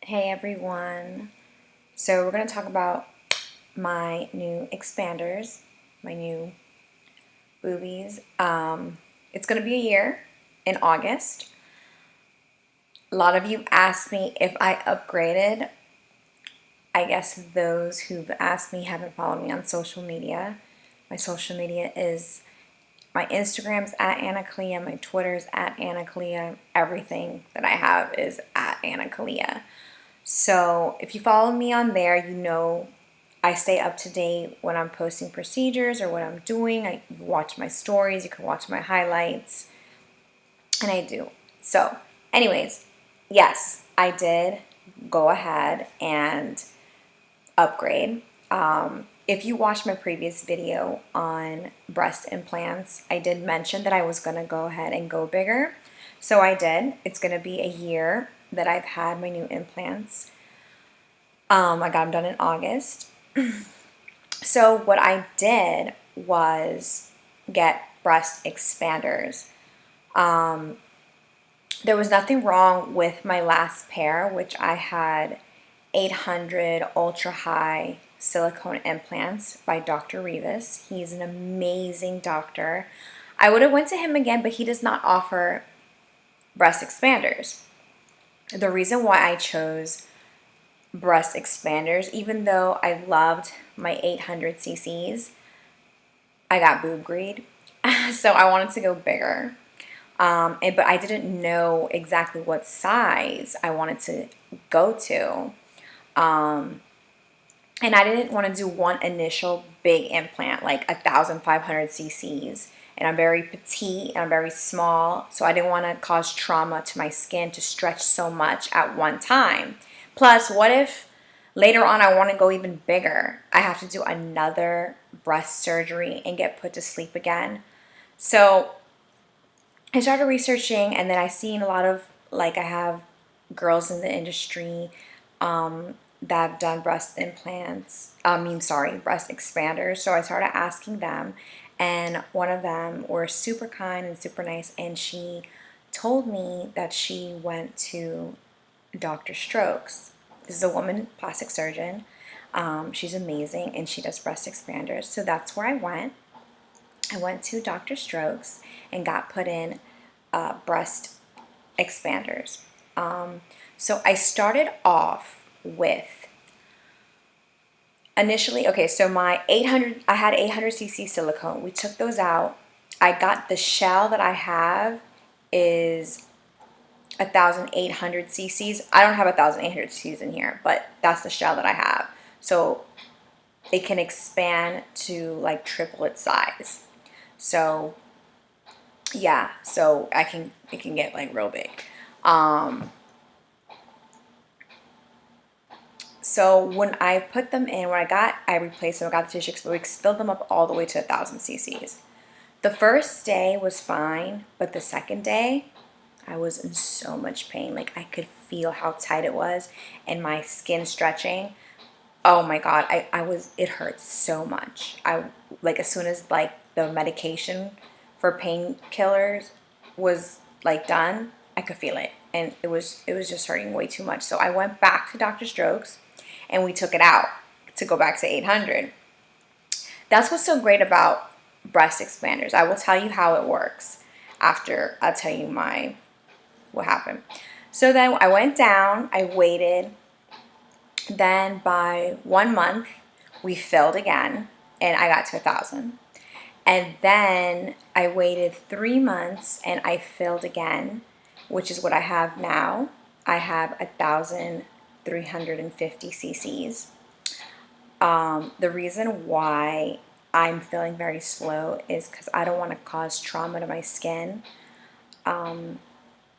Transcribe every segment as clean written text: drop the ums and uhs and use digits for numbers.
Hey everyone. So we're going to talk about my new expanders, my new boobies. It's going to be a year in August. A lot of you asked me if I upgraded. I guess those who've asked me haven't followed me on social media. My social media is my Instagram's at Anakaliyah, my Twitter's at Anakaliyah. Everything that I have is at Anakaliyah. So if you follow me on there, you know I stay up to date when I'm posting procedures or what I'm doing. You watch my stories, you can watch my highlights, and I do. So, anyways, yes, I did go ahead and upgrade. If you watched my previous video on breast implants, I did mention that I was going to go ahead and go bigger. So I did. It's going to be a year that I've had my new implants. I got them done in August. So what I did was get breast expanders. There was nothing wrong with my last pair, which I had 800 ultra high silicone implants by Dr. Rivas. He's an amazing doctor. I would have went to him again, but he does not offer breast expanders. The reason why I chose breast expanders, even though I loved my 800 cc's, I got boob greed. So I wanted to go bigger. But I didn't know exactly what size I wanted to go to. And I didn't want to do one initial big implant, like 1,500 cc's. And I'm very petite and I'm very small. So I didn't want to cause trauma to my skin to stretch so much at one time. Plus, what if later on I want to go even bigger? I have to do another breast surgery and get put to sleep again. So I started researching, and then I seen a lot of, like, I have girls in the industry that have done breast implants, breast expanders. So I started asking them, and one of them were super kind and super nice, and she told me that she went to Dr. Strokes. This is a woman plastic surgeon. She's amazing, and she does breast expanders. So that's where I went. I went to Dr. Strokes and got put in breast expanders. So I started off with initially, okay, so my 800, I had 800 cc silicone. We took those out. I got the shell that I have is 1,800 cc's. I don't have 1,800 cc's in here, but that's the shell that I have. So it can expand to like triplet size. So yeah, so it can get like real big. So when I put them in, I replaced them, I got the tissue exposed, filled them up all the way to 1,000 cc's. The first day was fine, but the second day, I was in so much pain. Like, I could feel how tight it was and my skin stretching. Oh my God, it hurt so much. Like, as soon as like the medication for painkillers was like done, I could feel it. And it was just hurting way too much. So I went back to Dr. Strokes and we took it out to go back to 800. That's what's so great about breast expanders. I will tell you how it works after I'll tell you what happened. So then I went down, I waited. Then by 1 month, we filled again, and I got to 1,000. And then I waited 3 months, and I filled again, which is what I have now. I have 1,350 cc's. The reason why I'm feeling very slow is because I don't want to cause trauma to my skin.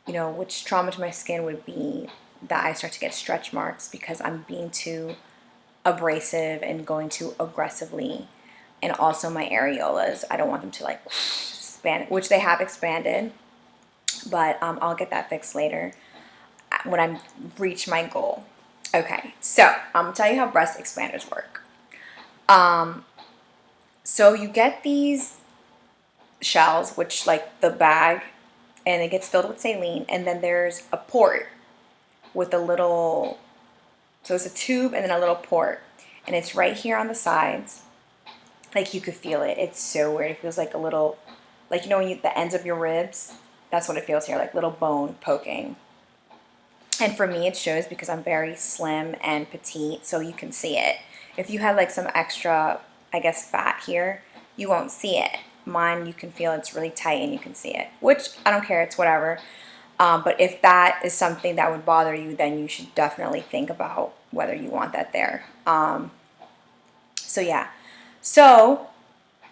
Which trauma to my skin would be that I start to get stretch marks because I'm being too abrasive and going too aggressively. And also my areolas, I don't want them to like expand, which they have expanded, but I'll get that fixed later when I reach my goal. Okay, so I'm gonna tell you how breast expanders work. So you get these shells, which like the bag, and it gets filled with saline, and then there's a port with a little So it's a tube and then a little port. And it's right here on the sides. Like you could feel it. It's so weird. It feels like a little, like you know when you, the ends of your ribs, that's what it feels here, like little bone poking. And for me, it shows because I'm very slim and petite, so you can see it. If you have like some extra, I guess, fat here, you won't see it. Mine, you can feel it's really tight and you can see it, which I don't care, it's whatever. But if that is something that would bother you, then you should definitely think about whether you want that there. So yeah. So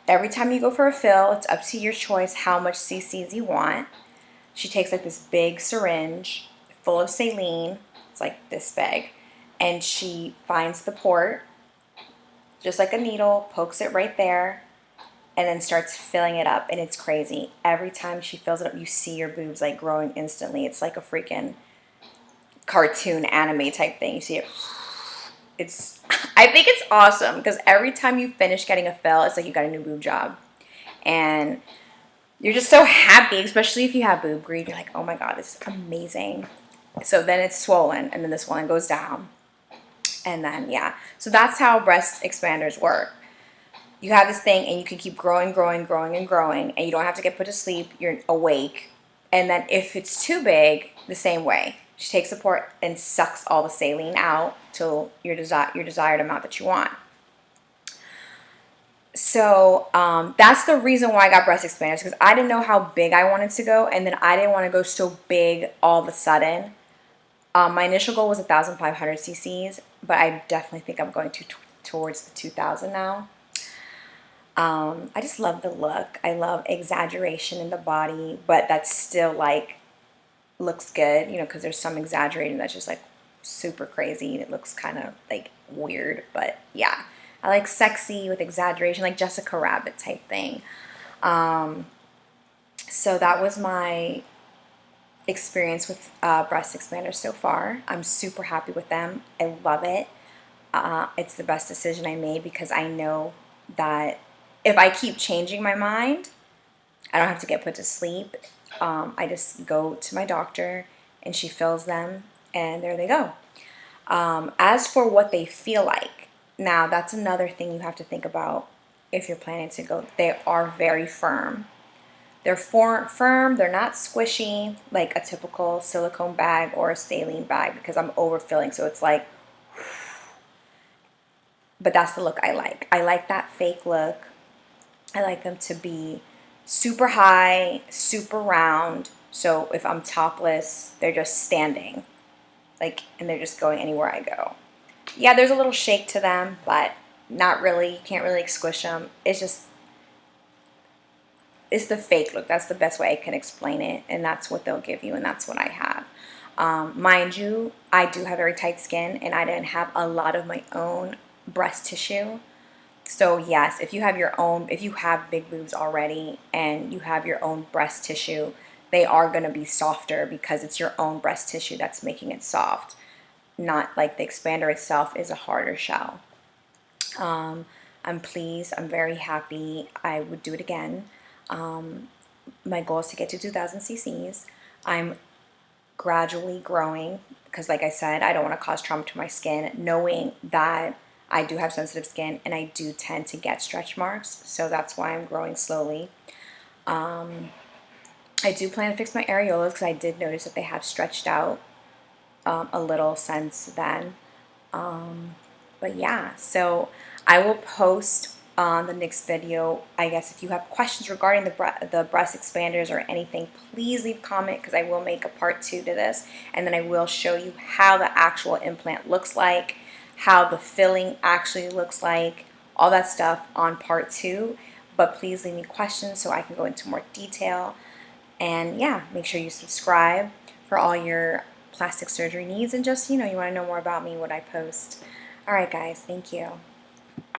every time you go for a fill, it's up to your choice how much cc's you want. She takes like this big syringe full of saline. It's like this big. And she finds the port, just like a needle, pokes it right there, and then starts filling it up. And it's crazy. Every time she fills it up, you see your boobs like growing instantly. It's like a freaking cartoon anime type thing. You see it. It's, I think it's awesome because every time you finish getting a fill, it's like you got a new boob job. And you're just so happy, especially if you have boob greed. You're like, oh my God, this is amazing. So then it's swollen, and then the swelling goes down. And then, yeah. So that's how breast expanders work. You have this thing, and you can keep growing, growing, growing, and growing, and you don't have to get put to sleep. You're awake. And then if it's too big, the same way. She takes the port and sucks all the saline out till your desired amount that you want. So that's the reason why I got breast expanders, because I didn't know how big I wanted to go, and then I didn't want to go so big all of a sudden. My initial goal was 1,500 cc's, but I definitely think I'm going towards the 2,000 now. I just love the look. I love exaggeration in the body, but that's still like looks good, you know, because there's some exaggerating that's just like super crazy and it looks kind of like weird, but yeah. I like sexy with exaggeration, like Jessica Rabbit type thing. So that was my experience with breast expanders so far. I'm super happy with them. I love it. It's the best decision I made because I know that if I keep changing my mind, I don't have to get put to sleep. I just go to my doctor and she fills them and there they go. As for what they feel like, now that's another thing you have to think about if you're planning to go. They are very firm. They're firm, they're not squishy like a typical silicone bag or a saline bag because I'm overfilling, so it's like, but that's the look I like. I like that fake look. I like them to be super high, super round, so if I'm topless, they're just standing, like, and they're just going anywhere I go. Yeah, there's a little shake to them, but not really. You can't really squish them. It's the fake look. That's the best way I can explain it, and that's what they'll give you, and that's what I have. Mind you, I do have very tight skin, and I didn't have a lot of my own breast tissue. So yes, if you have big boobs already and you have your own breast tissue, they are going to be softer because it's your own breast tissue that's making it soft. Not like the expander itself is a harder shell. I'm pleased. I'm very happy. I would do it again. My goal is to get to 2,000 cc's. I'm gradually growing because, like I said, I don't want to cause trauma to my skin, knowing that I do have sensitive skin and I do tend to get stretch marks, so that's why I'm growing slowly. I do plan to fix my areolas because I did notice that they have stretched out a little since then. But yeah, so I will post on the next video. I guess if you have questions regarding the breast expanders or anything, please leave a comment because I will make a part 2 to this, and then I will show you how the actual implant looks like, how the filling actually looks like, all that stuff on part 2. But please leave me questions so I can go into more detail. And yeah, make sure you subscribe for all your plastic surgery needs, and just, you want to know more about me, what I post. All right, guys, thank you.